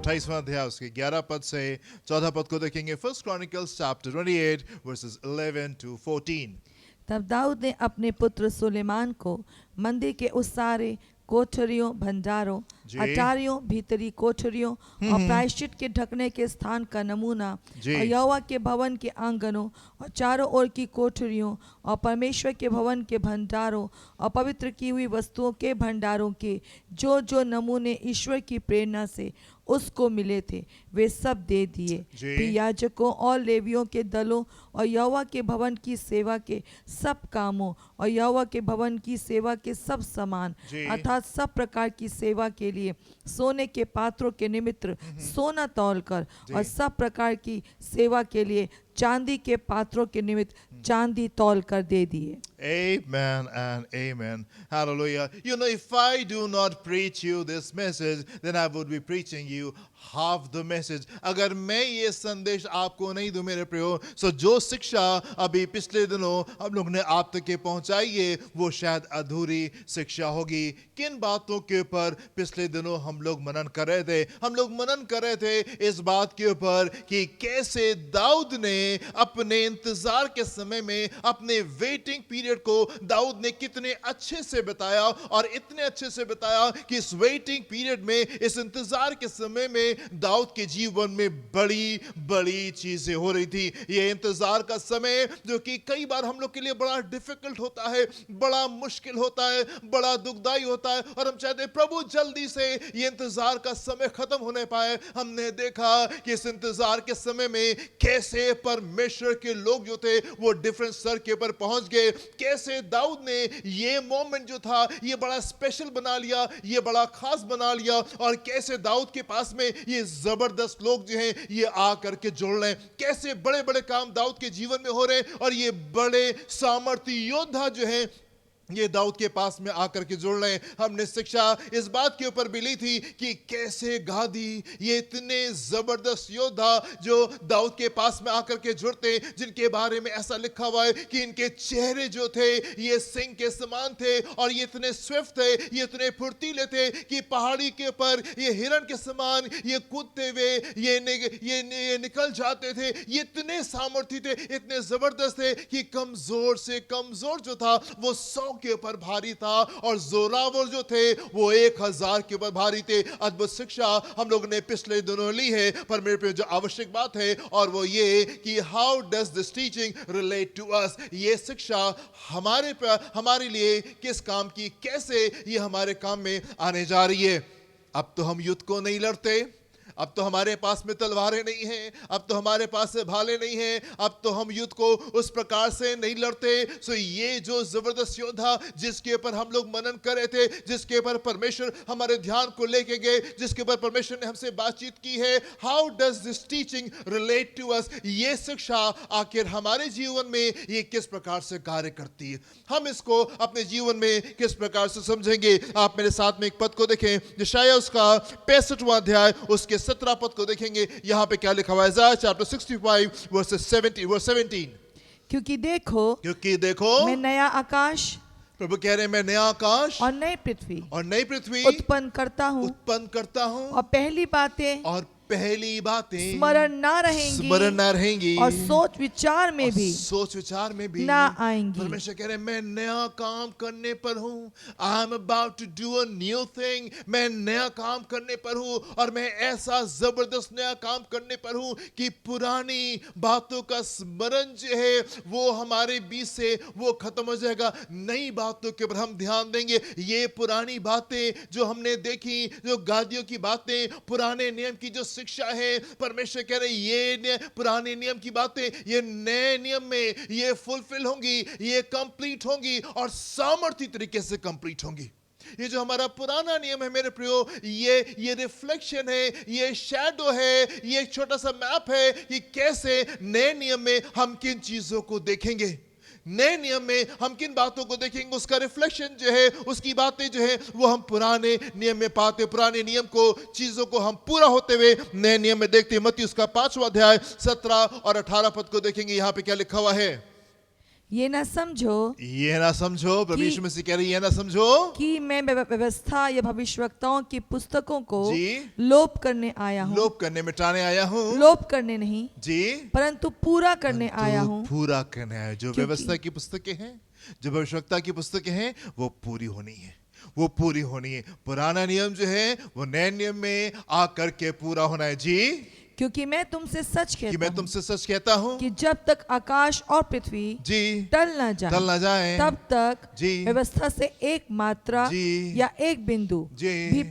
28वां अध्याय उसके 11 पद से 14 पद को देखेंगे। First chronicles chapter 28 versus 11 to 14। तब दाऊद ने अपने पुत्र सुलेमान को मंदिर के उस सारे कोठरियों, भंडारों, जी। अटारियों, भीतरी कोठरियों और प्रायश्चित के ढकने के स्थान का नमूना जी। और यहोवा के भवन के आंगनों और चारों ओर की कोठरियों और परमेश्वर के भवन के भंडारों और पवित्र की हुई वस्तुओं के भंडारों के जो जो नमूने ईश्वर की प्रेरणा से उसको मिले थे वे सब दे दिए। जी। फिर याजकों और लेवियों के दलों और यहोवा के भवन की सेवा के सब कामों और यहोवा के भवन की सेवा के सब सामान जी। अर्थात सब प्रकार की सेवा के लिए सोने के पात्रों के निमित्त सोना तौलकर और सब प्रकार की सेवा के लिए चांदी के पात्रों के निमित्त चांदी तौल कर दे दिए। Amen and amen. Hallelujah. You know, if I do not preach you this message, then I would be preaching you half the message. अगर मैं ये संदेश आपको नहीं दूं मेरे प्रियो, so जो शिक्षा अभी पिछले दिनों हम लोग ने आप तक के पहुंचाई है वो शायद अधूरी शिक्षा होगी। किन बातों के ऊपर पिछले दिनों हम लोग मनन कर रहे थे? हम लोग मनन कर रहे थे इस बात के ऊपर कि कैसे दाऊद ने अपने इंतजार के समय में, अपने वेटिंग पीरियड को दाऊद ने कितने अच्छे से बताया, और इतने अच्छे से बताया कि इस वेटिंग पीरियड में, इस इंतजार के समय में दाऊद के जीवन में बड़ी बड़ी चीजें हो रही थी। ये इंतजार का समय जो कि कई बार हम लोग के लिए बड़ा डिफिकल्ट होता है, बड़ा मुश्किल होता है, बड़ा दुखदाई होता है, और हम चाहते हैं प्रभु जल्दी से ये इंतजार का समय खत्म होने पाए। हमने देखा कि इस इंतजार के समय में कैसे परमेश्वर के लोग जो थे वो डिफरेंट स्तर के ऊपर पहुंच गए, कैसे दाऊद ने ये मोमेंट जो था ये बड़ा स्पेशल बना लिया, ये बड़ा खास बना लिया, और कैसे दाऊद के पास में ये जबरदस्त लोग जो हैं ये आकर के जुड़ रहे हैं, कैसे बड़े बड़े काम दाऊद के जीवन में हो रहे हैं, और ये बड़े सामर्थ्य योद्धा जो हैं ये दाऊद के पास में आकर के जुड़ रहे हैं। हमने शिक्षा इस बात के ऊपर भी ली थी कि कैसे गादी, ये इतने जबरदस्त योद्धा जो दाऊद के पास में आकर के जुड़ते, जिनके बारे में ऐसा लिखा हुआ है कि इनके चेहरे जो थे ये सिंह के समान थे, और ये इतने स्विफ्ट थे, ये इतने फुर्तीले थे कि पहाड़ी के ऊपर ये हिरण के समान ये कूदते हुए ये निकल जाते थे। ये इतने सामर्थ्य थे, इतने जबरदस्त थे कि कमजोर से कमजोर जो था वो 100 के ऊपर भारी था, और जोरावर जो थे वो 1000 के ऊपर भारी थे। अद्भुत शिक्षा हम लोग ने पिछले दिनों ली है, पर मेरे पे जो आवश्यक बात है और वो ये कि how does this teaching relate to us, ये शिक्षा हमारे लिए किस काम की, कैसे ये हमारे काम में आने जा रही है। अब तो हम युद्ध को नहीं लड़ते, अब तो हमारे पास में तलवारें नहीं हैं, अब तो हमारे पास से भाले नहीं हैं, अब तो हम युद्ध को उस प्रकार से नहीं लड़ते। सो ये जो जबरदस्त योद्धा जिसके ऊपर हम लोग मनन कर रहे थे, जिसके ऊपर परमेश्वर हमारे ध्यान को लेके गए, जिसके ऊपर परमेश्वर ने हमसे बातचीत की है, how does this teaching relate to us, ये शिक्षा आखिर हमारे जीवन में ये किस प्रकार से कार्य करती है, हम इसको अपने जीवन में किस प्रकार से समझेंगे। आप मेरे साथ में एक पद को देखें, यशायाह उसका 65वां अध्याय उसके 17 पद को देखेंगे। यहां पे क्या लिखा हुआ है? Isaiah chapter 65 verse 17। क्योंकि देखो मैं नया आकाश, प्रभु कह रहे हैं मैं नया आकाश और नई पृथ्वी उत्पन्न करता हूं, और पहली बातें स्मरण ना रहेंगी और सोच विचार में भी ना आएंगी। परमेश्वर कह रहे हैं मैं नया काम करने पर हूं, I am about to do a new thing, मैं नया काम करने पर हूं, और मैं ऐसा जबरदस्त नया काम करने पर हूं कि पुरानी बातों का स्मरण जो है वो हमारे बीच से वो खत्म हो जाएगा, नई बातों के ऊपर हम ध्यान देंगे। ये पुरानी बातें जो हमने देखी, जो गादियों की बातें, पुराने नियम की जो शिक्षा है, परमेश्वर कह रहे ये पुराने नियम की बातें ये नए नियम में ये फुलफिल होंगी, ये कंप्लीट होंगी, और सामर्थ्य तरीके से कंप्लीट होंगी। ये जो हमारा पुराना नियम है मेरे प्रियो, ये रिफ्लेक्शन है, ये शैडो है, ये एक छोटा सा मैप है कि कैसे नए नियम में हम किन चीजों को देखेंगे, नए नियम में हम किन बातों को देखेंगे, उसका रिफ्लेक्शन जो है, उसकी बातें जो है वो हम पुराने नियम में पाते, पुराने नियम को, चीजों को हम पूरा होते हुए नए नियम में देखते हैं। मत्ती उसका 5वां अध्याय 17 और 18 पद को देखेंगे। यहां पे क्या लिखा हुआ है? ये न समझो ये ना समझो, प्रभु यीशु मसीह कह रही ये ना समझो कि मैं व्यवस्था या भविष्यवक्ताओं की पुस्तकों को जी। लोप करने आया हूँ। लोप करने मिटाने आया हूँ लोप करने नहीं जी, परंतु पूरा करने आया तो हूँ। पूरा करना है। जो क्योंकि- व्यवस्था की पुस्तकें हैं, जो भविष्यवक्ता की पुस्तकें हैं, वो पूरी होनी है, वो पूरी होनी है। पुराना नियम जो है वो नए नियम में आकर के पूरा होना है जी। क्योंकि मैं तुमसे सच कि कहता मैं हूँ तुमसे सच कहता हूँ कि जब तक आकाश और पृथ्वी जी, टल न जाए टल ना जाए तब तक जी, व्यवस्था से एक मात्रा जी, या एक बिंदु जी, भी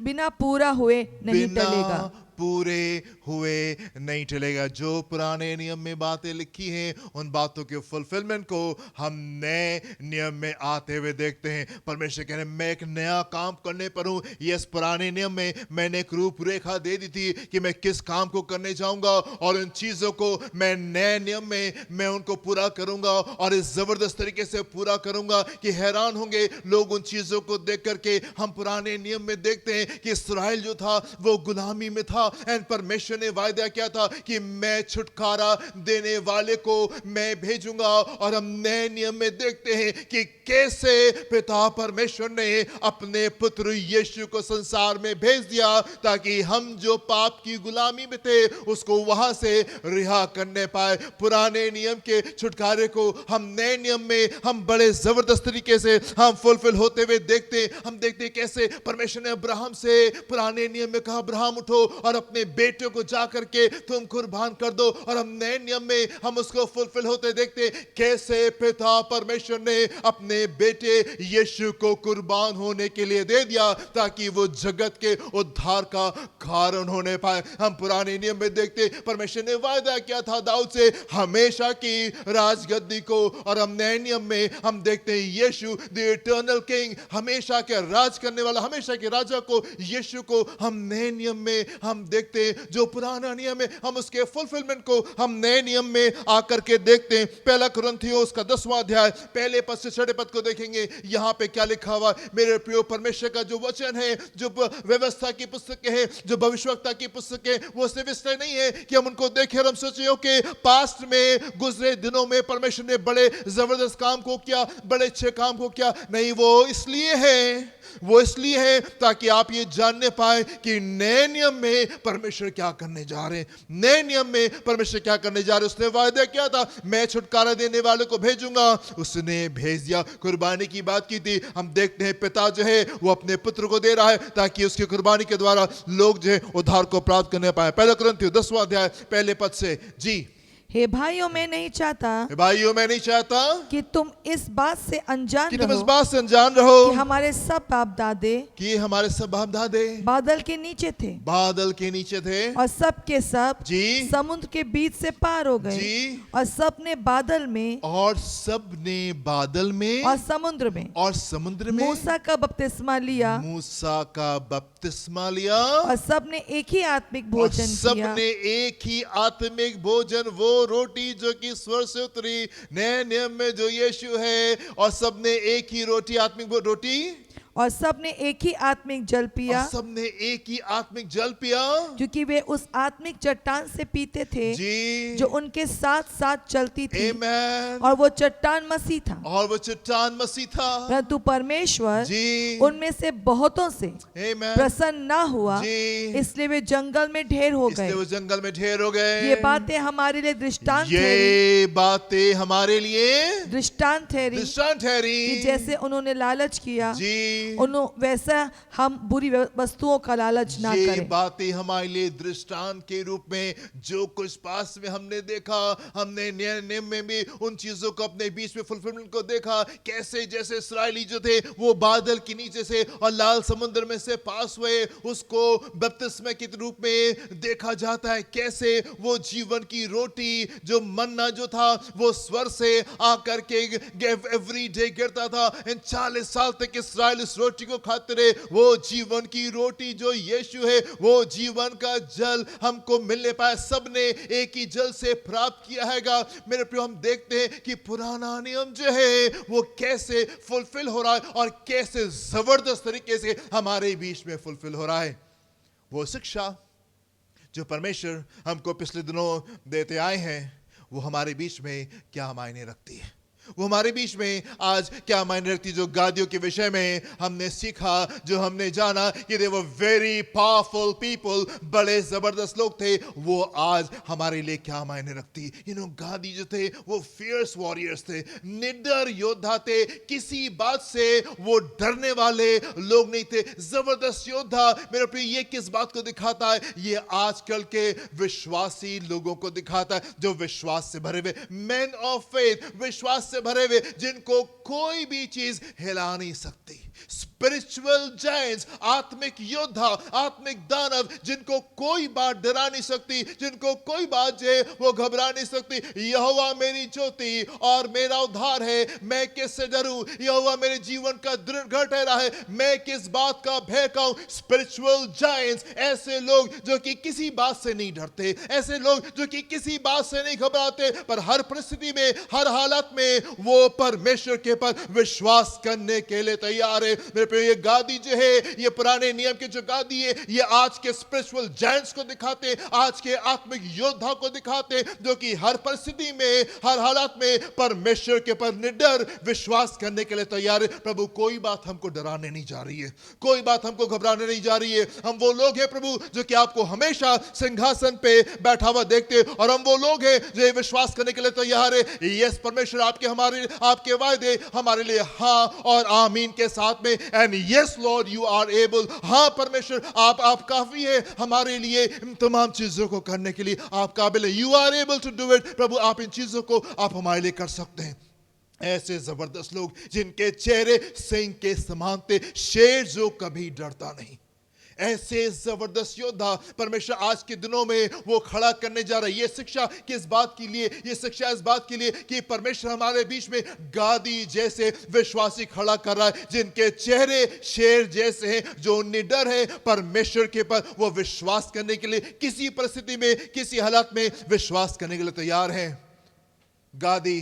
बिना पूरा हुए नहीं बिना टलेगा। पूरे हुए नहीं टलेगा। जो पुराने नियम में बातें लिखी हैं, उन बातों के फुलफिलमेंट को हम नए नियम में आते हुए देखते हैं। परमेश्वर कह रहे हैं, मैं एक नया काम करने पर हूँ। यस, पुराने नियम में मैंने एक रूपरेखा दे दी थी कि मैं किस काम को करने जाऊंगा, और इन चीजों को मैं नए नियम में मैं उनको पूरा करूंगा, और इस जबरदस्त तरीके से पूरा करूंगा कि हैरान होंगे लोग उन चीजों को देख करके। हम पुराने नियम में देखते हैं कि इस्राएल जो था वो गुलामी में था, एंड परमेश्वर ने वायदा किया था कि मैं छुटकारा देने वाले को मैं भेजूंगा। और हम नए नियम में देखते हैं कि कैसे पिता परमेश्वर ने अपने पुत्र यीशु को संसार में भेज दिया ताकि हम जो पाप की गुलामी में थे उसको वहां से रिहा करने पाए। पुराने नियम के छुटकारे को हम नए नियम में हम बड़े जबरदस्त तरीके से हम फुलफिल होते हुए देखते हैं। हम देखते हैं कैसे परमेश्वर ने अब्राहम से पुराने नियम में कहा, अब्राहम उठो और अपने बेटे को जा करके तुम कुर्बान कर दो, और हम नए नियम में हम उसको फुलफिल होते देखते कैसे पिता परमेश्वर ने अपने बेटे यीशु को कुर्बान होने के लिए दे दिया ताकि वो जगत के उद्धार का कारण होने पाए। हम पुराने नियम में देखते परमेश्वर ने वायदा किया था दाऊद से हमेशा की राजगद्दी को, और हम नए नियम में हम देखते हैं यीशु द इटर्नल किंग, हमेशा के राज करने वाला, हमेशा के राजा को, यीशु को हम नए नियम में हम देखते हैं। जो पुराना नियम है हम उसके फुलफिलमेंट को हम नए नियम में आकर के देखते हैं। पहला कुरिन्थियों उसका 10वां अध्याय पहले पद से 6 पद को देखेंगे। यहाँ पे क्या लिखा हुआ, मेरे प्रिय परमेश्वर का जो वचन है, जो व्यवस्था की पुस्तकें हैं, जो भविष्यवक्ता की पुस्तकें, वो सिर्फ इसलिए नहीं है कि हम उनको देखें और हम सोचे कि पास्ट में गुजरे दिनों में परमेश्वर ने बड़े जबरदस्त काम को किया, बड़े अच्छे काम को किया। नहीं, वो इसलिए है ताकि आप ये जानने पाए कि नए नियम में परमेश्वर क्या करने जा रहे हैं। नए नियम में परमेश्वर क्या करने जा रहे हैं। उसने वायदा किया था मैं छुटकारा देने वाले को भेजूंगा, उसने भेज दिया। कुर्बानी की बात की थी, हम देखते हैं पिता जो है वो अपने पुत्र को दे रहा है ताकि उसकी कुर्बानी के द्वारा लोग जो है उद्धार को प्राप्त करने पाए। पहला कुरिन्थियों 10वां अध्याय पहले पद से जी। हे भाइयों, मैं नहीं चाहता भाइयों, मैं नहीं चाहता कि तुम इस बात से अनजान कि तुम इस रहो बात से अनजान रहो कि हमारे सब बाप दादे कि हमारे सब बाप दादे बादल के नीचे थे बादल के नीचे थे और सब के सब जी, समुद्र के बीच से पार हो गए जी, और सब ने बादल में और सब ने बादल में और समुद्र में मूसा का बपतिस्मा लिया मूसा का बपतिस्मा लिया, और सब ने एक ही आत्मिक और भोजन सब किया ने एक ही आत्मिक भोजन, वो रोटी जो कि स्वर्ग से उतरी नए नियम में जो यीशु है, और सब ने एक ही रोटी, आत्मिक रोटी, और सब ने एक ही आत्मिक जल पिया, और सब ने एक ही आत्मिक जल पिया, क्योंकि वे उस आत्मिक चट्टान से पीते थे जी, जो उनके साथ साथ चलती थी, आमेन, और वो चट्टान मसीह था। और वो चट्टान मसीह था परंतु परमेश्वर जी, उनमें से बहुतों से आमेन प्रसन्न ना हुआ, जी, इसलिए वे जंगल में ढेर हो इसलिए गए। वो जंगल में ढेर हो गए। ये बातें हमारे लिए दृष्टांत ठहरी, ये बातें हमारे लिए दृष्टांत ठहरी दृष्टांत ठहरी कि जैसे उन्होंने लालच किया जी, वैसा हम बुरी वस्तुओं का लालच ना ये करें। बातें हमारे लिए दृष्टांत के रूप में जो कुछ पास में हमने देखा, हमने नए नियम में भी उन चीजों को अपने बीच में फुलफिलमेंट को देखा। कैसे जैसे इस्राएली जो थे वो बादल के नीचे से और लाल समुद्र में से पास हुए, उसको बपतिस्मा के रूप में देखा जाता है। कैसे वो जीवन की रोटी जो मन्ना जो था वो स्वर से आकर के एवरी डे गिरता था। इन 40 साल तक इस्राएल इस रोटी को खाते रहे। वो जीवन की रोटी जो यीशु है, वो जीवन का जल हमको मिलने पाया। सबने एक ही जल से प्राप्त किया हैगा। मेरे प्रिय, हम देखते हैं कि पुराना नियम जो है वो कैसे फुलफिल हो रहा है और कैसे जबरदस्त तरीके से हमारे बीच में फुलफिल हो रहा है। वो शिक्षा जो परमेश्वर हमको पिछले दिनों देते आए हैं वो हमारे बीच में क्या मायने रखती है। वो हमारे बीच में आज क्या मायने रखती, जो गादियों के विषय में हमने सीखा, जो हमने जाना कि दे वर वेरी पावरफुल पीपल, बड़े जबरदस्त लोग थे, वो आज हमारे लिए क्या मायने रखती। गादी जो थे वो फियर्स वॉरियर्स थे, निडर योद्धा थे, किसी बात से वो डरने वाले लोग नहीं थे, जबरदस्त योद्धा। मेरे प्रिय, ये किस बात को दिखाता है? ये आजकल के विश्वासी लोगों को दिखाता है, जो विश्वास से भरे हुए, मैन ऑफ फेथ, विश्वास से भरे हुए, जिनको कोई भी चीज हिला नहीं सकती। स्पिरिचुअल जायंट्स, आत्मिक योद्धा, आत्मिक दानव, जिनको कोई बात डरा नहीं सकती, जिनको कोई बात जो वो घबरा नहीं सकती। यहोवा मेरी ज्योति और मेरा उद्धार है, मैं किससे डरूं? यहोवा मेरे जीवन का दृढ़ गढ़ ठहरा है, मैं किस बात का भय खाऊं? स्पिरिचुअल जायंट्स, ऐसे लोग जो कि किसी बात से नहीं डरते, ऐसे लोग जो कि किसी बात से नहीं घबराते, पर हर परिस्थिति में, हर हालत में वो परमेश्वर के पर विश्वास करने के लिए तैयार है। मेरे प्रिय, ये गादी जो है, ये पुराने नियम की जो गादी है, ये आज के स्पिरिचुअल जायंट्स को दिखाते, आज के आत्मिक योद्धा को दिखाते, जो कि हर परिस्थिति में, हर हालत में परमेश्वर के पर निडर विश्वास करने के लिए तैयार है। प्रभु, कोई बात हमको डराने नहीं जा रही है, कोई बात हमको घबराने नहीं जा रही है। हम वो लोग हैं प्रभु जो कि आपको हमेशा सिंहासन पे बैठा हुआ देखते, और हम वो लोग हैं जो ये विश्वास करने के लिए तैयार है, यस परमेश्वर आपके वायदे हमारे लिए हाँ और आमीन के साथ में, and yes lord you are able. हाँ परमेश्वर, आप काफी है हमारे लिए, इन तमाम चीजों को करने के लिए आप काबिल है। You are able to do it. प्रभु, आप इन चीजों को आप हमारे लिए कर सकते हैं। ऐसे जबरदस्त लोग जिनके चेहरे सिंह के समान थे, शेर जो कभी डरता नहीं, ऐसे जबरदस्त योद्धा परमेश्वर आज के दिनों में वो खड़ा करने जा रहा है। ये शिक्षा किस बात के लिए? ये शिक्षा इस बात के लिए कि परमेश्वर हमारे बीच में गादी जैसे विश्वासी खड़ा कर रहा है, जिनके चेहरे शेर जैसे हैं, जो निडर है परमेश्वर के पर वो विश्वास करने के लिए, किसी परिस्थिति में, किसी हालत में विश्वास करने के लिए तैयार हैं। गादी,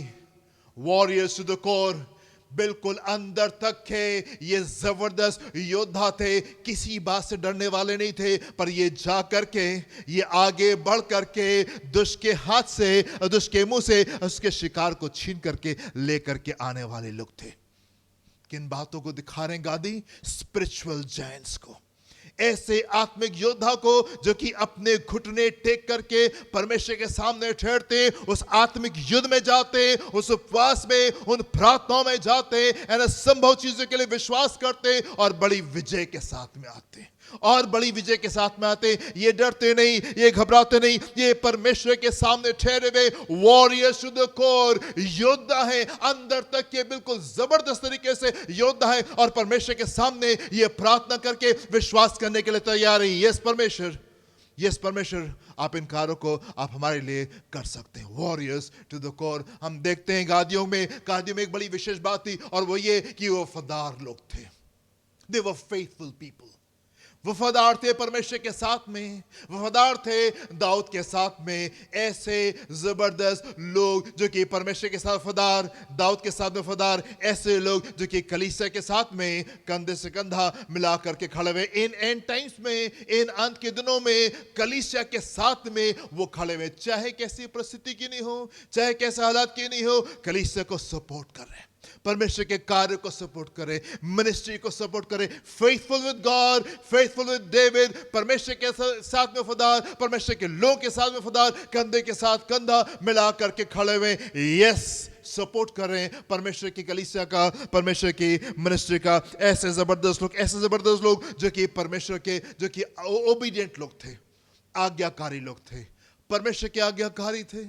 वॉरियर्स टू द कोर, बिल्कुल अंदर तक के ये जबरदस्त योद्धा थे, किसी बात से डरने वाले नहीं थे, पर ये जा करके, ये आगे बढ़ करके दुष्ट के हाथ से, दुष्ट के मुंह से उसके शिकार को छीन करके लेकर के आने वाले लोग थे। किन बातों को दिखा रहे हैं गादी? स्पिरिचुअल जायंट्स को, ऐसे आत्मिक योद्धा को जो कि अपने घुटने टेक करके परमेश्वर के सामने ठहरते, उस आत्मिक युद्ध में जाते, उस उपवास में, उन प्रार्थनाओं में जाते, असंभव चीजों के लिए विश्वास करते और बड़ी विजय के साथ में आते, और बड़ी विजय के साथ में आते। ये डरते नहीं, ये घबराते नहीं, ये परमेश्वर के सामने ठहरे हुए वॉरियर्स टू द कोर योद्धा है, अंदर तक के बिल्कुल जबरदस्त तरीके से योद्धा है, और परमेश्वर के सामने ये प्रार्थना करके विश्वास करने के लिए तैयार है। यस परमेश्वर, यस परमेश्वर, आप इन कार्यों को आप हमारे लिए कर सकते हैं। Warriors to the core. हम देखते हैं गादियों में एक बड़ी विशेष बात थी, और वो ये कि वो वफादार लोग थे। दे वर फेथफुल पीपल, वफादार थे परमेश्वर के साथ में, वफादार थे दाऊद के साथ में। ऐसे जबरदस्त लोग जो कि परमेश्वर के साथ वफादार, दाऊद के साथ वफादार, ऐसे लोग जो कि कलीसिया के साथ में कंधे से कंधा मिला करके खड़े हुए, इन एंड टाइम्स में, इन अंत के दिनों में कलीसिया के साथ में वो खड़े हुए, चाहे कैसी परिस्थिति की नहीं हो, चाहे कैसे हालात की नहीं हो, कलीसिया को सपोर्ट कर रहे हैं, परमेश्वर के कार्य को सपोर्ट करे, मिनिस्ट्री को सपोर्ट करे। Faithful with God, faithful with David, परमेश्वर के साथ में वफादार, परमेश्वर के लोगों के साथ में वफादार, कंधे के साथ कंधा मिला करके खड़े हुए, यस सपोर्ट कर रहे हैं परमेश्वर की कलीसिया का, परमेश्वर की मिनिस्ट्री का। ऐसे जबरदस्त लोग जो कि परमेश्वर के, जो कि ओबीडिएंट लोग थे, आज्ञाकारी लोग थे, परमेश्वर के आज्ञाकारी थे।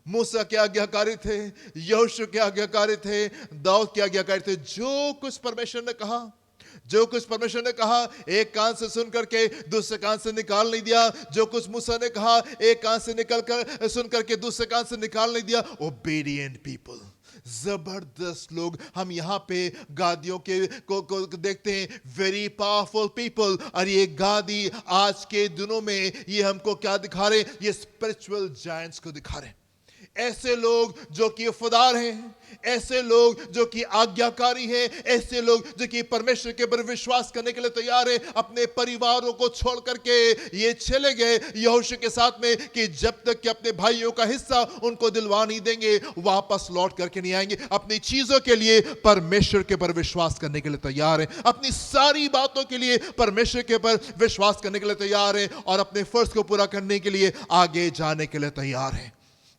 मूसा के आज्ञाकारी थे, यहोशू के आज्ञाकारी थे, दाऊद के आज्ञाकारी थे। जो कुछ परमेश्वर ने कहा, एक कान से सुन करके दूसरे कान से निकाल नहीं दिया। जो कुछ मूसा ने कहा, एक कान से निकल कर सुन करके दूसरे कान से निकाल नहीं दिया। ओबीडिएंट पीपल, जबरदस्त लोग। हम यहाँ पे गादियों को देखते हैं, वेरी पावरफुल पीपल। और ये गादी आज के दिनों में ये हमको क्या दिखा रहे? ये स्पिरिचुअल जायंट्स को दिखा रहे हैं। ऐसे लोग जो कि वफादार हैं, ऐसे लोग जो कि आज्ञाकारी हैं, ऐसे लोग जो कि परमेश्वर के ऊपर विश्वास करने के लिए तैयार हैं, अपने परिवारों को छोड़ करके ये चले गए यहोशू के साथ में कि जब तक कि अपने भाइयों का हिस्सा उनको दिलवा नहीं देंगे, वापस लौट करके नहीं आएंगे। अपनी चीजों के लिए परमेश्वर के ऊपर विश्वास करने के लिए तैयार हैं, अपनी सारी बातों के लिए परमेश्वर के ऊपर विश्वास करने के लिए तैयार हैं और अपने फर्ज को पूरा करने के लिए आगे जाने के लिए तैयार हैं।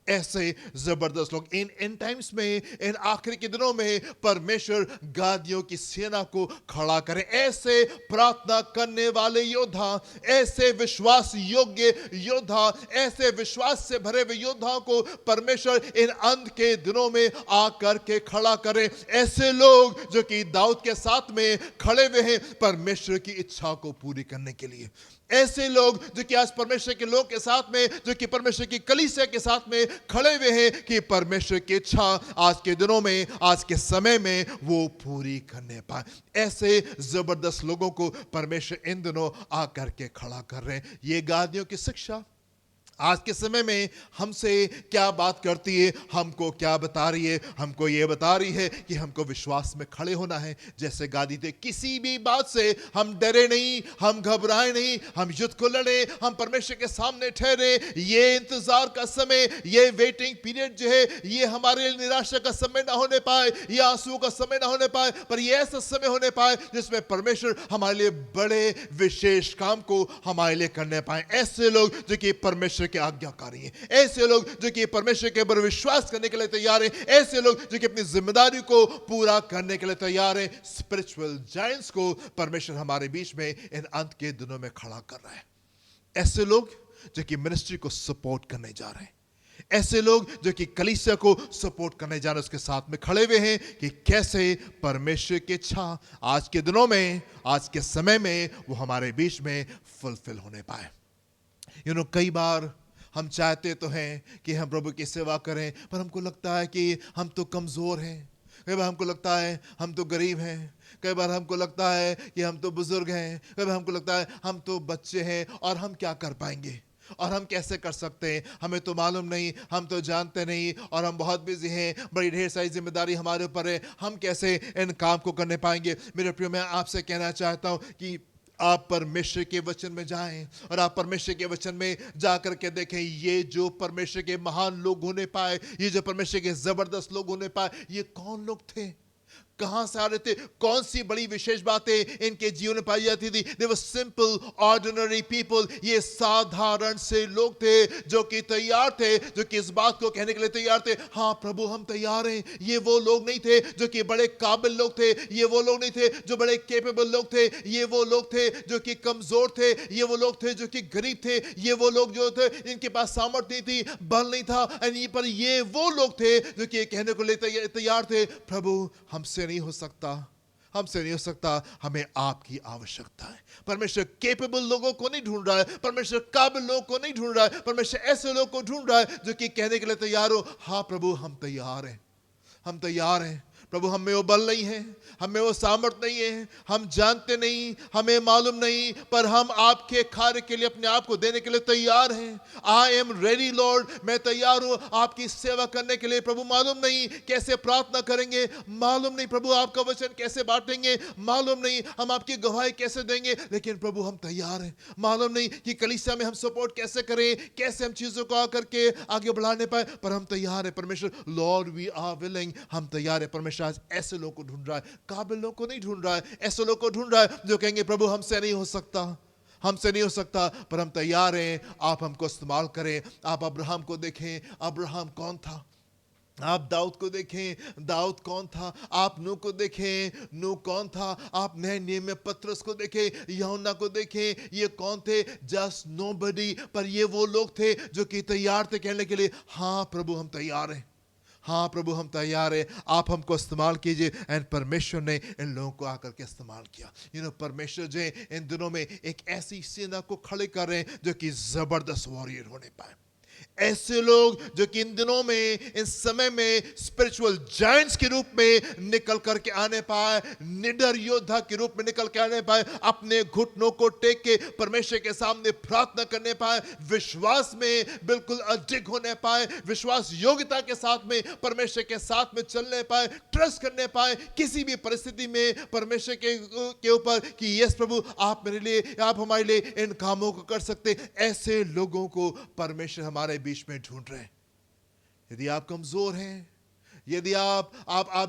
ऐसे जबरदस्त लोग इन टाइम्स में, इन आखिरी के दिनों में परमेश्वर गादियों की सेना को खड़ा करें। ऐसे प्रार्थना करने वाले योद्धा, ऐसे विश्वास योग्य योद्धा, ऐसे विश्वास से भरे हुए योद्धाओं को परमेश्वर इन अंत के दिनों में आकर के खड़ा करें। ऐसे लोग जो कि दाऊद के साथ में खड़े हुए हैं परमेश्वर की इच्छा को पूरी करने के लिए। ऐसे लोग जो कि आज परमेश्वर के लोग के साथ में, जो कि परमेश्वर की कलीसिया के साथ में खड़े हुए हैं कि परमेश्वर की इच्छा आज के दिनों में, आज के समय में वो पूरी करने पाए। ऐसे जबरदस्त लोगों को परमेश्वर इन दिनों आकर के खड़ा कर रहे हैं। ये गादियों की शिक्षा आज के समय में हमसे क्या बात करती है, हमको क्या बता रही है? हमको ये बता रही है कि हमको विश्वास में खड़े होना है। जैसे गादी थे, किसी भी बात से हम डरे नहीं, हम घबराए नहीं, हम युद्ध को लड़े, हम परमेश्वर के सामने ठहरे। ये इंतजार का समय, ये वेटिंग पीरियड जो है, ये हमारे लिए निराशा का समय ना होने पाए, ये आंसू का समय ना होने पाए, पर ये ऐसा समय होने पाए जिसमें परमेश्वर हमारे लिए बड़े विशेष काम को हमारे लिए करने पाए। ऐसे लोग जो कि परमेश्वर के आज्ञाकारी हैं, ऐसे लोग जो कि परमेश्वर के ऊपर विश्वास करने के लिए तैयार हैं, ऐसे लोग जो कि अपनी जिम्मेदारी को पूरा करने के लिए तैयार हैं। स्पिरिचुअल जायंट्स को परमेश्वर हमारे बीच में इन अंत के दिनों में खड़ा कर रहा है। ऐसे लोग जो कि मिनिस्ट्री को सपोर्ट करने जा रहे हैं, ऐसे लोग जो कि कलीसिया को सपोर्ट करने जा रहे हैं, उसके साथ में खड़े हुए हैं कि कैसे परमेश्वर की इच्छा आज के दिनों में, आज के समय में वो हमारे बीच में फुलफिल होने पाए। कई बार हम चाहते तो हैं कि हम प्रभु की सेवा करें, पर हमको लगता है कि हम तो कमज़ोर हैं। कई बार हमको लगता है हम तो गरीब हैं, कई बार हमको लगता है कि हम तो बुजुर्ग हैं, कई बार हमको लगता है हम तो बच्चे हैं और हम क्या कर पाएंगे और हम कैसे कर सकते हैं, हमें तो मालूम नहीं, हम तो जानते नहीं और हम बहुत बिजी हैं, बड़ी ढेर सारी जिम्मेदारी हमारे ऊपर है, हम कैसे इन काम को करने पाएंगे। मेरे प्रियो, मैं आपसे कहना चाहता हूँ कि आप परमेश्वर के वचन में जाएं और आप परमेश्वर के वचन में जाकर के देखें, ये जो परमेश्वर के महान लोग होने पाए, ये जो परमेश्वर के जबरदस्त लोग होने पाए, ये कौन लोग थे, कहां से आ रहे थे, कौन सी बड़ी विशेष बातें इनके जीवन में पाई जाती थी। They were simple, ordinary people। ये साधारण से लोग थे जो कि तैयार थे, जो कि इस बात को कहने के लिए तैयार थे, हाँ प्रभु हम तैयार हैं। ये वो लोग नहीं थे जो कि बड़े काबिल लोग थे, ये वो लोग नहीं थे जो बड़े केपेबल लोग थे, ये वो लोग थे जो कि कमजोर थे, ये वो लोग थे जो कि गरीब थे, ये वो लोग जो थे इनके पास सामर्थ्य नहीं थी, बल नहीं था, पर ये वो लोग थे जो कि कहने को लिए तैयार थे, प्रभु हमसे नहीं हो सकता, हमसे नहीं हो सकता, हमें आपकी आवश्यकता है। परमेश्वर केपेबल लोगों को नहीं ढूंढ रहा है, परमेश्वर काबिल लोगों को नहीं ढूंढ रहा है, परमेश्वर ऐसे लोगों को ढूंढ रहा है जो कि कहने के लिए तैयार हो, हाँ प्रभु हम तैयार हैं, हम तैयार हैं प्रभु, हमें वो बल नहीं है, हमें वो सामर्थ नहीं है, हम जानते नहीं, हमें मालूम नहीं, पर हम आपके कार्य के लिए अपने आप को देने के लिए तैयार हैं। आई एम रेडी लॉर्ड, मैं तैयार हूँ आपकी सेवा करने के लिए। प्रभु मालूम नहीं कैसे प्रार्थना करेंगे, मालूम नहीं प्रभु आपका वचन कैसे बांटेंगे, मालूम नहीं हम आपकी गवाही कैसे देंगे, लेकिन प्रभु हम तैयार हैं। मालूम नहीं कि कलीसिया में हम सपोर्ट कैसे करें, कैसे हम चीजों को आकर के आगे बढ़ाने पाए, पर हम तैयार हैं परमेश्वर। लॉर्ड वी आर विलिंग, हम तैयार हैं। परमेश्वर आज ऐसे लोगों को ढूंढ रहा है, काबिल लोगों को नहीं ढूंढ रहा है, ऐसे लोगों को ढूंढ रहा है जो कहेंगे प्रभु हमसे नहीं हो सकता, हमसे नहीं हो सकता, पर हम तैयार हैं, आप हमको इस्तेमाल करें। आप अब्राहम को देखें, अब्राहम कौन था, आप दाऊद को देखें, दाऊद कौन था, आप नूह को देखें, नूह कौन था, आप नए नियम में पतरस को देखें, यूहन्ना को देखें, ये कौन थे, जस्ट नोबडी, पर ये वो लोग थे जो कि तैयार थे कहने के लिए, हाँ प्रभु हम तैयार हैं, हाँ प्रभु हम तैयार हैं, आप हमको इस्तेमाल कीजिए। एंड परमेश्वर ने इन लोगों को आकर के इस्तेमाल किया। परमेश्वर जो इन दिनों में एक ऐसी सेना को खड़े कर रहे हैं जो कि जबरदस्त वॉरियर होने पाए, ऐसे लोग जो कि इन दिनों में, इस समय में स्पिरिचुअल जायंट्स के रूप में निकल करके आने पाए, निडर योद्धा के रूप में निकल के आने पाए, अपने घुटनों को टेक के परमेश्वर के सामने प्रार्थना करने पाए, विश्वास में बिल्कुल अडिग होने पाए, विश्वास योग्यता के साथ में परमेश्वर के साथ में चलने पाए, ट्रस्ट करने पाए किसी भी परिस्थिति में परमेश्वर के ऊपर कि यस प्रभु आप मेरे लिए, आप हमारे लिए इन कामों को कर सकते। ऐसे लोगों को परमेश्वर हमारे बीच में ढूंढ रहे हैं। यदि आप कमजोर हैं, यदि आप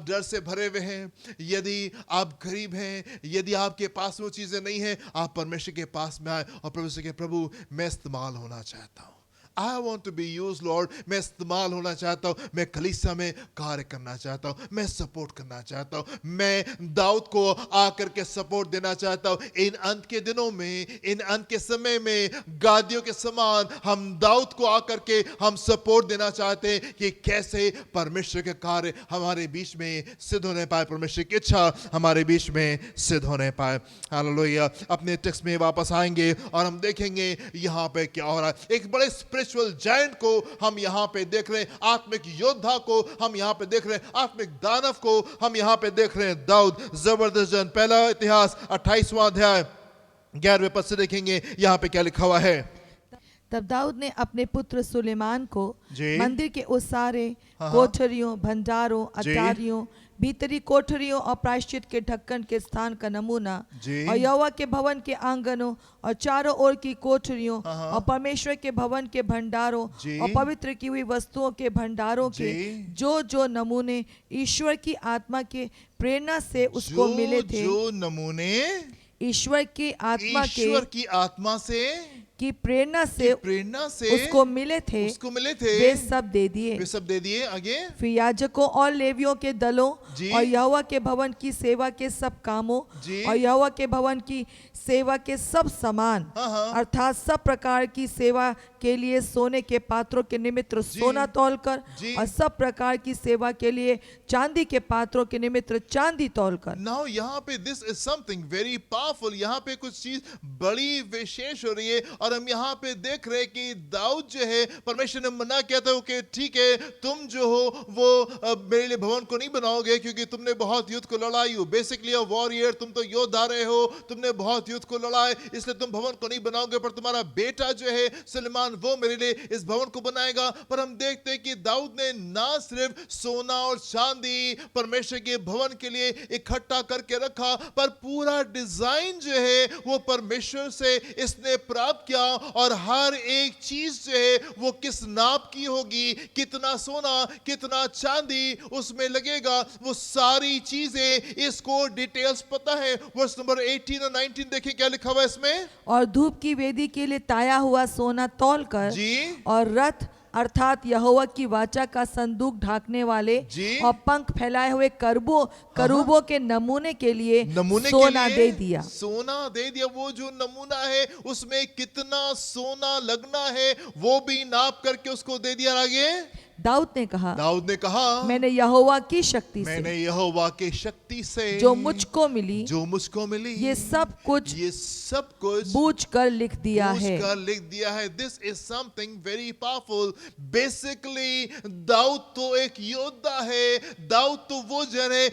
डर से भरे हुए हैं, यदि आप गरीब हैं, यदि आपके पास वो चीजें नहीं हैं, आप परमेश्वर के पास में आए और प्रभु से कहें, प्रभु मैं इस्तेमाल होना चाहता हूं, I want to be used, Lord. मैं इस्तेमाल होना चाहता हूँ, मैं कलीसिया में कार्य करना चाहता हूँ, मैं सपोर्ट करना चाहता हूँ, मैं दाऊद को आकर के सपोर्ट देना चाहता हूँ। इन अंत के दिनों में, इन अंत के समय में गादियों के समान हम दाऊद को आकर के हम सपोर्ट देना चाहते हैं कि कैसे परमेश्वर के कार्य हमारे बीच में सिद्ध होने पाए, परमेश्वर की इच्छा हमारे बीच में सिद्ध होने पाए। हालेलुया। अपने टेक्स्ट में वापस आएंगे और हम देखेंगे यहाँ पे क्या हो रहा है। एक बड़े स्पिरिचुअल जायंट को हम यहाँ पे देख रहे हैं, आत्मिक योद्धा को हम यहाँ पे देख रहे हैं, आत्मिक दानव को हम यहाँ पे देख रहे हैं। दाऊद जबरदस्त जन। पहला इतिहास 28वां अध्याय 11वें पद से देखेंगे यहाँ पे क्या लिखा हुआ है। तब दाऊद ने अपने पुत्र सुलेमान को जी। मंदिर के उसारे, कोठरियों, भंडारों, अटारियों, भीतरी कोठरियों और प्रायश्चित के ढक्कन के स्थान का नमूना जी। और यहोवा के भवन के आंगनों और चारों ओर की कोठरियों और परमेश्वर के भवन के भंडारों जी। और पवित्र की हुई वस्तुओं के भंडारों के जी। जो नमूने ईश्वर की आत्मा के प्रेरणा से उसको मिले थे, जो नमूने ईश्वर की आत्मा की आत्मा से की प्रेरणा से उसको मिले थे, वे सब दे दिए। आगे फिर याजकों और लेवियों के दलों और यहोवा के भवन की सेवा के सब कामों और यहोवा के भवन की सेवा के सब सामान अर्थात सब प्रकार की सेवा के लिए सोने के पात्रों के निमित्त सोना तौलकर और सब प्रकार की सेवा के लिए चांदी के पात्रों के निमित्त चांदी तौलकर। नाउ यहाँ पे this is something very powerful. यहाँ पे कुछ चीज बड़ी विशेष हो रही है और हम यहाँ पे देख रहे हैं कि दाऊद जो है, परमेश्वर ने मना किया था कि ठीक है तुम जो हो वो मेरे लिए भवन को नहीं बनाओगे क्योंकि तुमने बहुत युद्ध को लड़ाई हो, बेसिकली अ वॉरियर, तुम तो योद्धा रहे हो, तुमने बहुत युद्ध को लड़ाए, इसलिए तुम भवन को नहीं बनाओगे, पर तुम्हारा बेटा जो है सुलेमान वो मेरे लिए इस भवन को बनाएगा। पर हम देखते हैं कि दाऊद ने ना सिर्फ सोना और चांदी परमेश्वर के भवन के लिए इकट्ठा करके रखा, पर पूरा डिजाइन जो है वो परमेश्वर से इसने प्राप्त किया और हर एक चीज जो है वो किस नाप की होगी, कितना सोना कितना चांदी उसमें लगेगा, वो सारी चीजें इसको डिटेल्स पता है। वर्स नंबर 18 और 19 देखिए क्या लिखा हुआ है इसमें। और धूप की वेदी के लिए ताया हुआ सोना तौलकर और रथ अर्थात यहोवा की वाचा का संदूक ढाकने वाले और पंख फैलाए हुए करूबों के नमूने के लिए सोना दे दिया। वो जो नमूना है उसमें कितना सोना लगना है वो भी नाप करके उसको दे दिया। आगे दाऊद ने कहा मैंने यहोवा की शक्ति से जो मुझको मिली ये सब कुछ बूझ कर लिख दिया है। This is something very powerful. Basically दाऊद तो एक योद्धा है, दाऊद तो वो जन है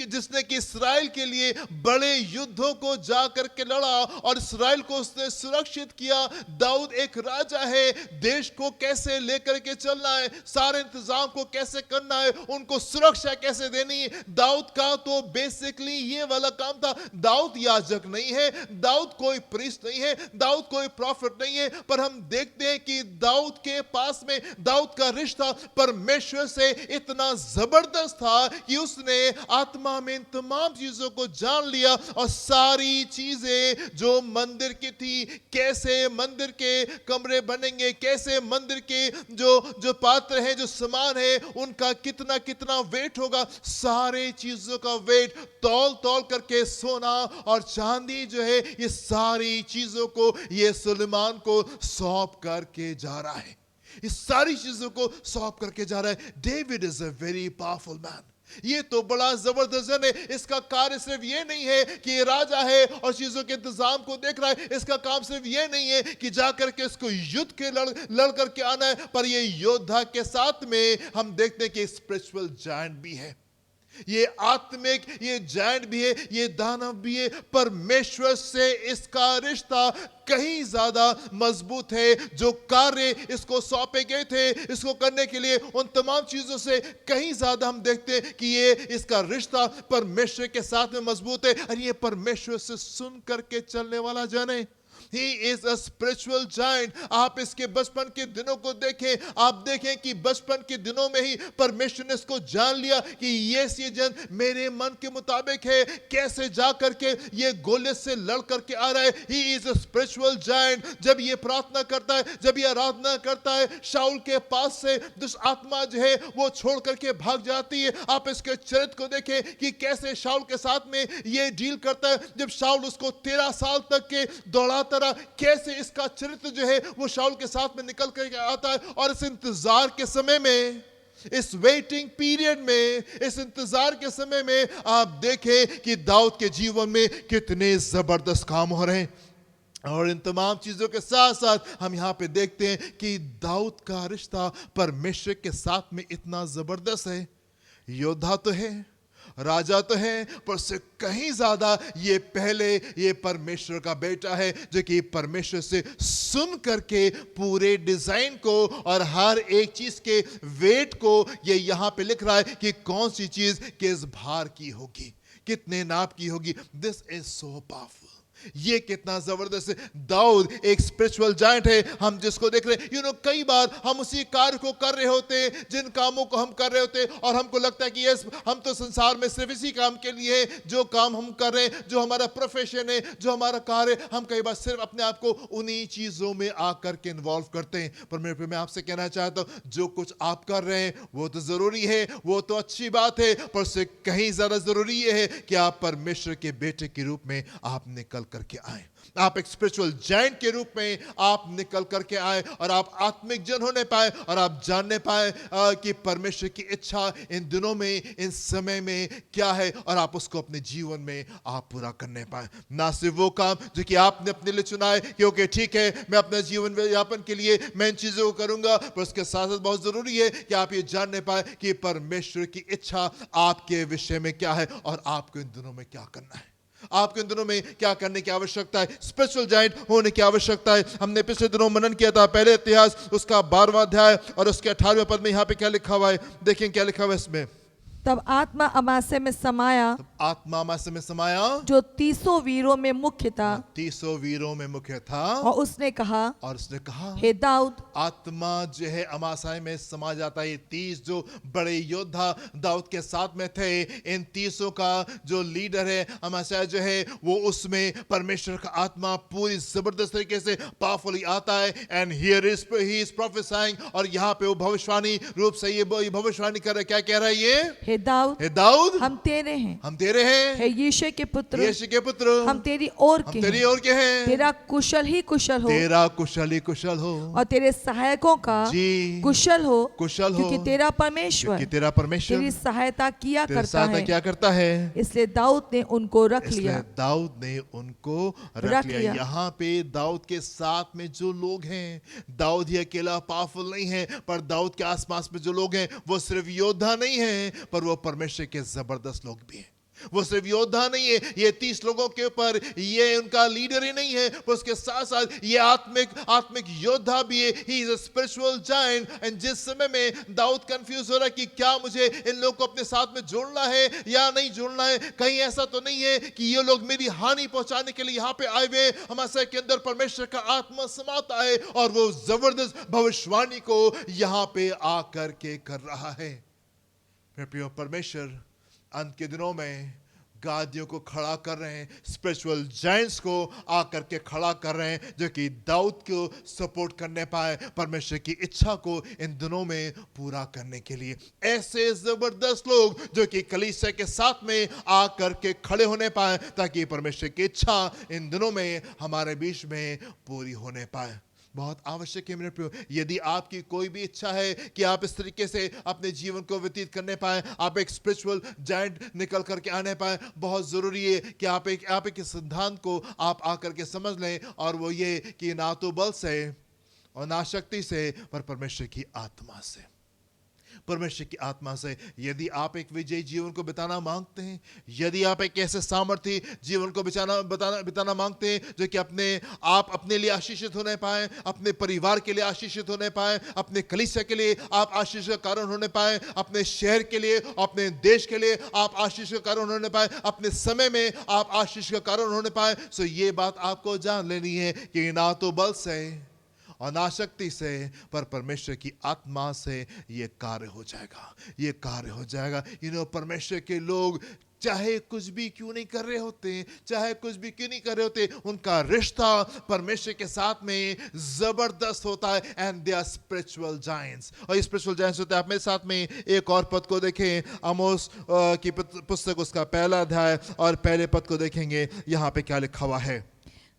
जिसने कि इस्राएल के लिए बड़े युद्धों को जा करके लड़ा और इस्राएल को उसने सुरक्षित किया। दाऊद एक राजा है, देश को कैसे लेकर के चलना है, सारे इंतजाम को कैसे करना है, उनको सुरक्षा कैसे देनी है, दाऊद का तो बेसिकली ये वाला काम था। दाऊद याजक नहीं है, दाऊद कोई प्रीस्ट नहीं है, दाऊद कोई प्रॉफिट नहीं है, पर हम देखते हैं कि दाऊद के पास में दाऊद का रिश्ता परमेश्वर से इतना जबरदस्त था कि उसने आत्मा में इन तमाम चीजों को जान लिया और सारी चीजें जो मंदिर की थी, कैसे मंदिर के कमरे बनेंगे, कैसे मंदिर के जो पात्र हैं, जो सामान है, उनका कितना कितना वेट होगा, सारे चीजों का वेट तौल करके सोना और चांदी जो है ये सारी चीजों को ये सुलेमान को सौंप करके जा रहा है। इस सारी चीजों को सौंप करके जा रहा है। David is a very powerful man. ये तो बड़ा जबरदस्त है। इसका कार्य सिर्फ ये नहीं है कि ये राजा है और चीजों के इंतजाम को देख रहा है। इसका काम सिर्फ ये नहीं है कि जाकर के इसको युद्ध के लड़ करके आना है, पर ये योद्धा के साथ में हम देखते हैं कि स्पिरिचुअल जायंट भी है, ये आत्मिक, ये जायंट भी है, ये दानव भी है। परमेश्वर से इसका रिश्ता कहीं ज्यादा मजबूत है। जो कार्य इसको सौंपे गए थे इसको करने के लिए, उन तमाम चीजों से कहीं ज्यादा हम देखते हैं कि ये इसका रिश्ता परमेश्वर के साथ में मजबूत है। और ये परमेश्वर से सुन करके चलने वाला जन है। He is a spiritual giant। आप इसके बचपन के दिनों को देखें, आप देखें कि बचपन के दिनों में ही परमेश्वर ने इसको जान लिया कि ये जन मेरे मन के मुताबिक है। कैसे जा करके ये गोलियत से लड़ करके आ रहा है। He is a spiritual giant। जब ये प्रार्थना करता है, जब ये आराधना करता है, शाऊल के पास से दुष्ट आत्मा जो है वो छोड़ करके भाग जाती है। आप इसके चरित्र को देखें कि कैसे शाऊल के साथ में ये डील करता है। जब शाऊल उसको 13 साल तक के दौड़ाता रहा, कैसे इसका चरित्र जो है वो शाऊल के साथ में निकल कर आता है। और इस इंतजार के समय में, इस वेटिंग पीरियड में, इस इंतजार के समय में आप देखें कि दाऊद के जीवन में कितने जबरदस्त काम हो रहे हैं। और इन तमाम चीजों के साथ साथ हम यहां पे देखते हैं कि दाऊद का रिश्ता परमेश्वर के साथ में इतना जबरदस्त है। योद्धा तो है, राजा तो है, पर उससे कहीं ज्यादा ये पहले ये परमेश्वर का बेटा है, जो कि परमेश्वर से सुन करके पूरे डिजाइन को और हर एक चीज के वेट को ये यहां पे लिख रहा है कि कौन सी चीज किस भार की होगी, कितने नाप की होगी। This is so powerful. ये कितना जबरदस्त है। दाऊद एक स्पिरिचुअल जायंट है, हम जिसको देख रहे हैं। कई बार हम उसी कार्य को कर रहे होते हैं, जिन कामों को हम कर रहे होते हैं, और हमको लगता है कि यस, हम तो संसार में सिर्फ इसी काम के लिए हैं। जो काम हम कर रहे हैं, जो हमारा प्रोफेशन है, जो हमारा कार्य है, हम कई बार सिर्फ अपने आप को उन्हीं चीजों में आकर के इन्वॉल्व करते हैं। पर मैं आपसे कहना चाहता हूं, जो कुछ आप कर रहे हैं वो तो जरूरी है, वो तो अच्छी बात है, पर उससे कहीं ज्यादा जरूरी ये है कि आप परमेश्वर के बेटे के रूप में आप निकल करके आए। आप एक स्पिरिचुअल जायंट के रूप में आप निकल करके आए, और आप आत्मिक जन होने पाए, और आप जानने पाए कि परमेश्वर की इच्छा इन दिनों में, इन समय में क्या है, और आप उसको अपने जीवन में आप पूरा करने पाए। ना सिर्फ वो काम जो कि आपने अपने लिए चुना है, क्योंकि ठीक है मैं अपने जीवन यापन के लिए मैं इन चीजों को करूंगा, पर उसके साथ साथ बहुत जरूरी है कि आप ये जानने पाए कि परमेश्वर की इच्छा आपके विषय में क्या है, और आपको इन दिनों में क्या करना है, आपके इन दिनों में क्या करने की आवश्यकता है, स्पिरिचुअल जायंट होने की आवश्यकता है। हमने पिछले दिनों मनन किया था पहले इतिहास उसका 12वां अध्याय और उसके 18वें पद में। यहां पे क्या लिखा हुआ है, देखें क्या लिखा हुआ है इसमें। तब आत्मा अमासे में समाया, आत्मा अमासे में समाया, जो 300 वीरों में मुख्य था, 300 वीरों में मुख्य था, और उसने कहा, हे दाऊद। आत्मा जो है अमासाय में समा जाता है। 30 जो बड़े योद्धा दाऊद के साथ में थे, इन 300 का जो लीडर है अमासाय जो है, वो उसमें परमेश्वर का आत्मा पूरी जबरदस्त तरीके से पावरफुली आता है। And here is he is prophesying, और यहाँ पे वो भविष्यवाणी रूप से ये भविष्यवाणी कर रहा है। क्या कह रहा है ये, हे दाऊद, हम तेरे हैं, हम तेरे हैं, हे यीशे के पुत्र, यीशे के पुत्र, हम तेरी ओर के, तेरी ओर के हैं। तेरा कुशल ही कुशल हो, तेरा कुशल ही कुशल हो, और तेरे सहायकों का जी कुशल हो, कुशल हो, क्योंकि तेरा परमेश्वर, तेरा परमेश्वर तेरी सहायता किया करता है। क्या करता है, इसलिए दाऊद ने उनको रख इसलिए लिया। दाऊद ने उनको रख लिया। यहाँ पे दाऊद के साथ में जो लोग हैं, दाऊद ही अकेला पावरफुल नहीं है, पर दाऊद के आसपास में जो लोग हैं वो सिर्फ योद्धा नहीं है, पर वो परमेश्वर के जबरदस्त लोग भी हैं। वो सिर्फ योद्धा नहीं है, ये 30 लोगों के ऊपर ये उनका लीडर ही नहीं है, पर उसके साथ साथ ये आत्मिक योद्धा भी है। He is a spiritual giant. And जिस समय में दाऊद कंफ्यूज हो रहा है कि क्या मुझे इन लोगों को अपने साथ में जोड़ना है या नहीं जोड़ना है, कहीं ऐसा तो नहीं है कि ये लोग मेरी हानि पहुंचाने के लिए यहाँ पे आए हुए। हमारे के अंदर परमेश्वर का आत्मा समाता है, और वो जबरदस्त भविष्यवाणी को यहाँ पे आकर के कर रहा है। प्रिय परमेश्वर अंत के दिनों में गादियों को खड़ा कर रहे हैं, स्पिरिचुअल जायंट्स को आकर के खड़ा कर रहे हैं, जो कि दाऊद को सपोर्ट करने पाए, परमेश्वर की इच्छा को इन दिनों में पूरा करने के लिए। ऐसे जबरदस्त लोग जो कि कलीसिया के साथ में आकर के खड़े होने पाए, ताकि परमेश्वर की इच्छा इन दिनों में हमारे बीच में पूरी होने पाए। बहुत आवश्यक है मेरे प्रियो। यदि आपकी कोई भी इच्छा है कि आप इस तरीके से अपने जीवन को व्यतीत करने पाए, आप एक स्पिरिचुअल जायंट निकल करके आने पाए, बहुत जरूरी है कि आप एक सिद्धांत को आप आकर के समझ लें, और वो ये कि ना तो बल से और ना शक्ति से, पर परमेश्वर की आत्मा से। परमेश्वर की आत्मा से। यदि आप एक विजयी जीवन को बिताना मांगते हैं, यदि आप एक ऐसे सामर्थ्य जीवन को बिताना मांगते हैं जो कि अपने लिए आशीषित होने पाए, अपने परिवार के लिए आशीषित होने पाए, अपने कलीसिया के लिए आप आशीष का कारण होने पाए, अपने शहर के लिए, अपने देश के लिए आप आशीष का कारण होने पाए, अपने समय में आप आशीष का कारण होने पाए, सो ये बात आपको जान लेनी है कि ना तो बल से और ना शक्ति से, पर परमेश्वर की आत्मा से ये कार्य हो जाएगा, ये कार्य हो जाएगा। परमेश्वर के लोग चाहे कुछ भी क्यों नहीं कर रहे होते, चाहे कुछ भी क्यों नहीं कर रहे होते, उनका रिश्ता परमेश्वर के साथ में जबरदस्त होता है। And they are spiritual giants, और स्पिरिचुअल जायंट्स होते हैं। आप मेरे साथ में एक और पद को देखें, आमोस की पुस्तक उसका 1 अध्याय और पहले पद को देखेंगे। यहाँ पे क्या लिखा हुआ है?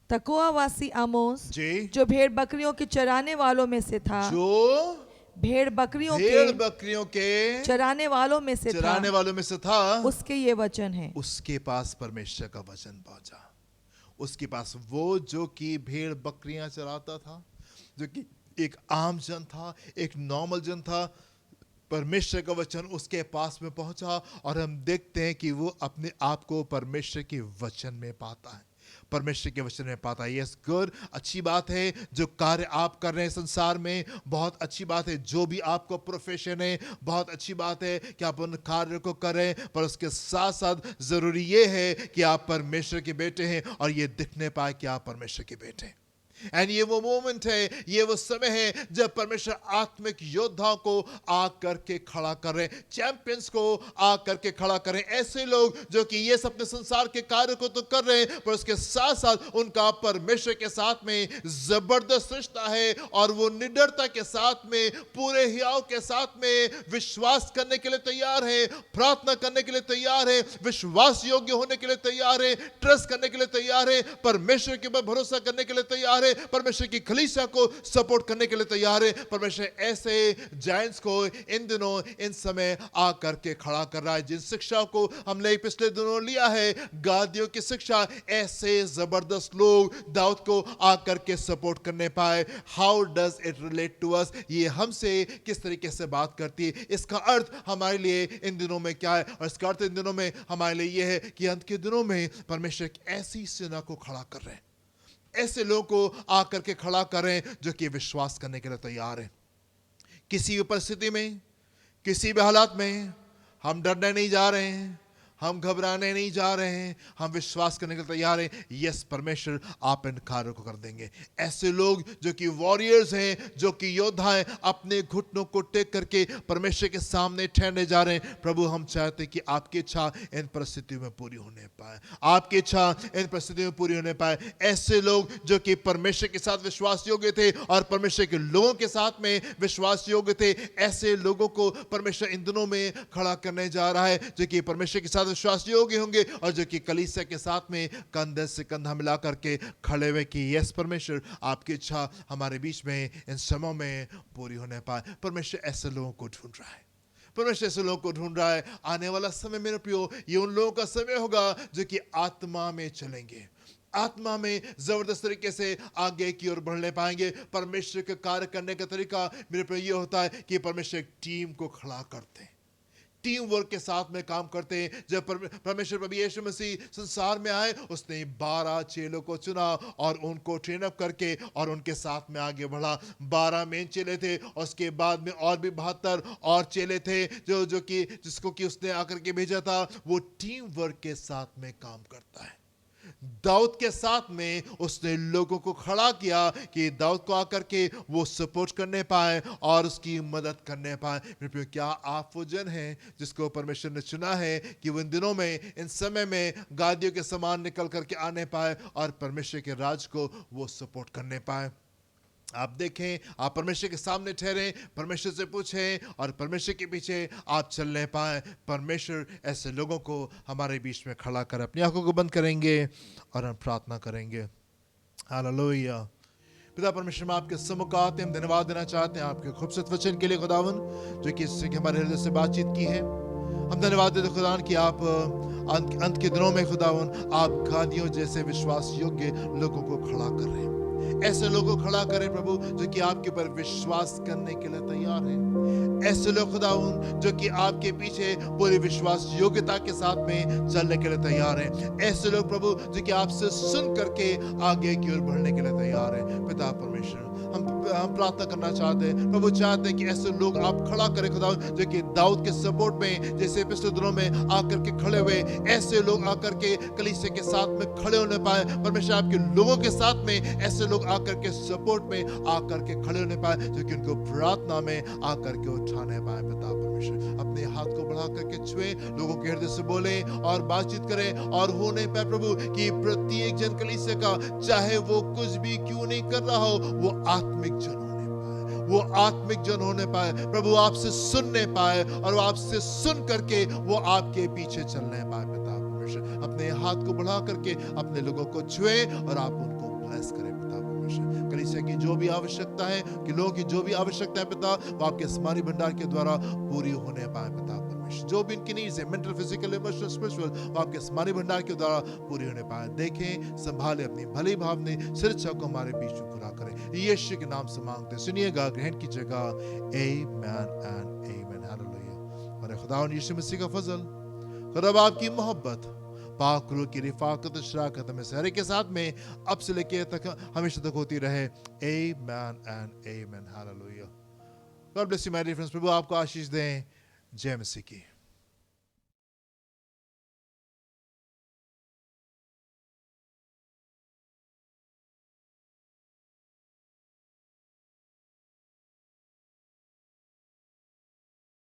तकोआवासी आमोस जी, जो भेड़ बकरियों के चराने वालों में से था, जो भेड़ बकरियों के चराने वालों में से चराने वालों में से था, उसके ये वचन है। उसके पास परमेश्वर का वचन पहुंचा। उसके पास वो जो कि भेड़ बकरियां चराता था, जो कि एक आम जन था, एक नॉर्मल जन था, परमेश्वर का वचन उसके पास में पहुंचा, और हम देखते हैं कि वो अपने आप को परमेश्वर के वचन में पाता है, परमेश्वर के वचन में पाता है। यस गुड, अच्छी बात है जो कार्य आप कर रहे हैं संसार में, बहुत अच्छी बात है। जो भी आपको प्रोफेशन है, बहुत अच्छी बात है कि आप उन कार्य को करें, पर उसके साथ साथ जरूरी ये है कि आप परमेश्वर के बेटे हैं, और ये दिखने पाए कि आप परमेश्वर के बेटे हैं। एंड ये वो मोमेंट है, ये वो समय है जब परमेश्वर आत्मिक योद्धाओं को आ करके खड़ा कर रहे हैं, चैंपियंस को आ करके खड़ा करें। ऐसे लोग जो कि ये अपने संसार के कार्य को तो कर रहे हैं, पर उसके साथ साथ उनका परमेश्वर के साथ में जबरदस्त रिश्ता है, और वो निडरता के साथ में, पूरे हियाव के साथ में विश्वास करने के लिए तैयार है, प्रार्थना करने के लिए तैयार है, विश्वास योग्य होने के लिए तैयार है, ट्रस्ट करने के लिए तैयार है, परमेश्वर के ऊपर भरोसा करने के लिए तैयार है, परमेश्वर की कलीसिया को सपोर्ट करने के लिए तैयार है। परमेश्वर ऐसे जायंट्स को इन दिनों, इन समय आ करके खड़ा कर रहा है। जिन शिक्षा को हमने पिछले दिनों लिया है, गादियों की शिक्षा, ऐसे जबरदस्त लोग दाऊद को आ करके सपोर्ट करने पाए। How does it relate to us? ये हमसे किस तरीके से बात करती है, इसका अर्थ हमारे लिए इन दिनों में क्या है? और इसका अर्थ इन दिनों में हमारे लिए यह है कि अंत के दिनों में परमेश्वर एक ऐसी सेना को खड़ा कर रहे हैं, ऐसे लोगों को आकर के खड़ा करें जो कि विश्वास करने के लिए तैयार है। किसी भी परिस्थिति में, किसी भी हालात में हम डरने नहीं जा रहे हैं, हम घबराने नहीं जा रहे हैं, हम विश्वास करने के लिए तैयार हैं। यस, परमेश्वर आप इन कार्यों को कर देंगे। ऐसे लोग जो कि वॉरियर्स हैं, जो कि योद्धा हैं, अपने घुटनों को टेक करके परमेश्वर के सामने ठहरने जा रहे हैं। प्रभु, हम चाहते हैं कि आपकी इच्छा इन परिस्थितियों में पूरी होने पाए, आपकी इच्छा इन परिस्थितियों में पूरी होने पाए। ऐसे लोग जो कि परमेश्वर के साथ विश्वास योग्य थे और परमेश्वर के लोगों के साथ में विश्वास योग्य थे, ऐसे लोगों को परमेश्वर इन दिनों में खड़ा करने जा रहा है, जो कि परमेश्वर के साथ विश्वास योग्य होंगे, और जो कि कलीसिया के साथ में कंधे से कंधा मिला करके खड़े हुए कि यस परमेश्वर, आपकी इच्छा हमारे बीच में इन समयों में पूरी होने पाए। परमेश्वर ऐसे लोगों को ढूंढ रहा है, परमेश्वर ऐसे लोगों को ढूंढ रहा है। आने वाला समय मेरे प्रियो, ये उन लोगों का समय होगा जो कि आत्मा में चलेंगे, आत्मा में जबरदस्त तरीके से आगे की ओर बढ़ने पाएंगे। परमेश्वर के कार्य करने का तरीका मेरे प्रियो ये होता है कि परमेश्वर एक टीम को खड़ा करते हैं, टीम वर्क के साथ में काम करते हैं। जब परमेश्वर प्रभु यीशु मसीह संसार में आए, उसने 12 चेलों को चुना और उनको ट्रेन अप करके और उनके साथ में आगे बढ़ा। 12 मेन चेले थे, और उसके बाद में और भी 72 और चेले थे जो कि जिसको कि उसने आकर के भेजा था। वो टीम वर्क के साथ में काम करता है। दाऊद के साथ में उसने लोगों को खड़ा किया कि दाऊद को आकर के वो सपोर्ट करने पाए और उसकी मदद करने पाए। क्या आप वो जन हैं जिसको परमेश्वर ने चुना है कि वो इन दिनों में, इन समय में गादियों के समान निकल करके आने पाए और परमेश्वर के राज को वो सपोर्ट करने पाए? आप देखें, आप परमेश्वर के सामने ठहरें, परमेश्वर से पूछें और परमेश्वर के पीछे आप चलने पाए। परमेश्वर ऐसे लोगों को हमारे बीच में खड़ा कर अपनी आंखों को बंद करेंगे और हम प्रार्थना करेंगे। हालेलुया। पिता परमेश्वर, हम आपके सम्मुख आते हैं, हम धन्यवाद देना चाहते हैं आपके खूबसूरत वचन के लिए खुदावन, जो कि इससे कि हमारे हृदय से बातचीत की है। हम धन्यवाद देते खुदावन कि आप अंत के दिनों में खुदावन आप गादियों जैसे विश्वास योग्य लोगों को खड़ा कर रहे हैं। ऐसे लोगों को खड़ा करें प्रभु, जो कि आपके ऊपर विश्वास करने के लिए तैयार हैं। ऐसे लोग खुदावन जो कि आपके पीछे पूरी विश्वास योग्यता के साथ में चलने के लिए तैयार हैं। ऐसे लोग प्रभु जो कि आपसे सुन करके आगे की ओर बढ़ने के लिए तैयार हैं। पिता परमेश्वर, हम प्रार्थना करना चाहते हैं प्रभु, चाहते हैं कि ऐसे लोग आप खड़ा करें खुदावन, जो कि दाऊद के सपोर्ट में जैसे पिछले दिनों में आकर के खड़े हुए, ऐसे लोग आकर के कलीसिया के साथ में खड़े होने पाए। परमेश्वर, आपके लोगों के साथ में ऐसे लोग आकर के सपोर्ट में आकर के खड़े होने पाए, जो कि उनको प्रार्थना में आकर के उठाने पाए। पिता परमेश्वर, अपने हाथ को बढ़ा करके छुए, लोगों के हृदय से बोले और बातचीत करें, और होने पाए प्रभु कि प्रत्येक जन कलीसिया का, चाहे वो कुछ भी क्यों नहीं कर रहा हो, वो आत्मिक जन होने पाए, वो आत्मिक जन होने पाए प्रभु, आपसे सुनने पाए, और वो आपसे सुन करके वो आपके पीछे चलने पाए। पिता परमेश्वर, अपने हाथ को बढ़ा करके अपने लोगों को छुए और आप उनको ब्लेस करें। पिता परमेश्वर, कलीसिया की जो भी आवश्यकता है, कि लोगों की जो भी आवश्यकता है पिता, वो आपके आसमानी भंडार के द्वारा पूरी होने पाए। पिता परमेश्वर, जो भी इनकी नीड्स है, मेंटल, फिजिकल, इमोशनल, स्पिरिचुअल, वो आपके आसमानी भंडार के द्वारा पूरी होने पाए। देखें, संभाले, अपनी भली भावने सिरचा को हमारे बीच में पूरा करें। यीशु के नाम से मांगते, सुनिएगा, ग्रहण कीजिएगा। आमेन एंड आमेन। हालेलुया। हमारे खुदा यीशु मसीह का फजल, खुदा बाप की मोहब्बत, पाक रूह की रिफाकत, शराकत में सारे के साथ में अब से लेके तक हमेशा तक होती रहे। Amen and amen. Hallelujah. God bless you my dear friends. प्रभु आपको आशीष दें। जय मसीह की।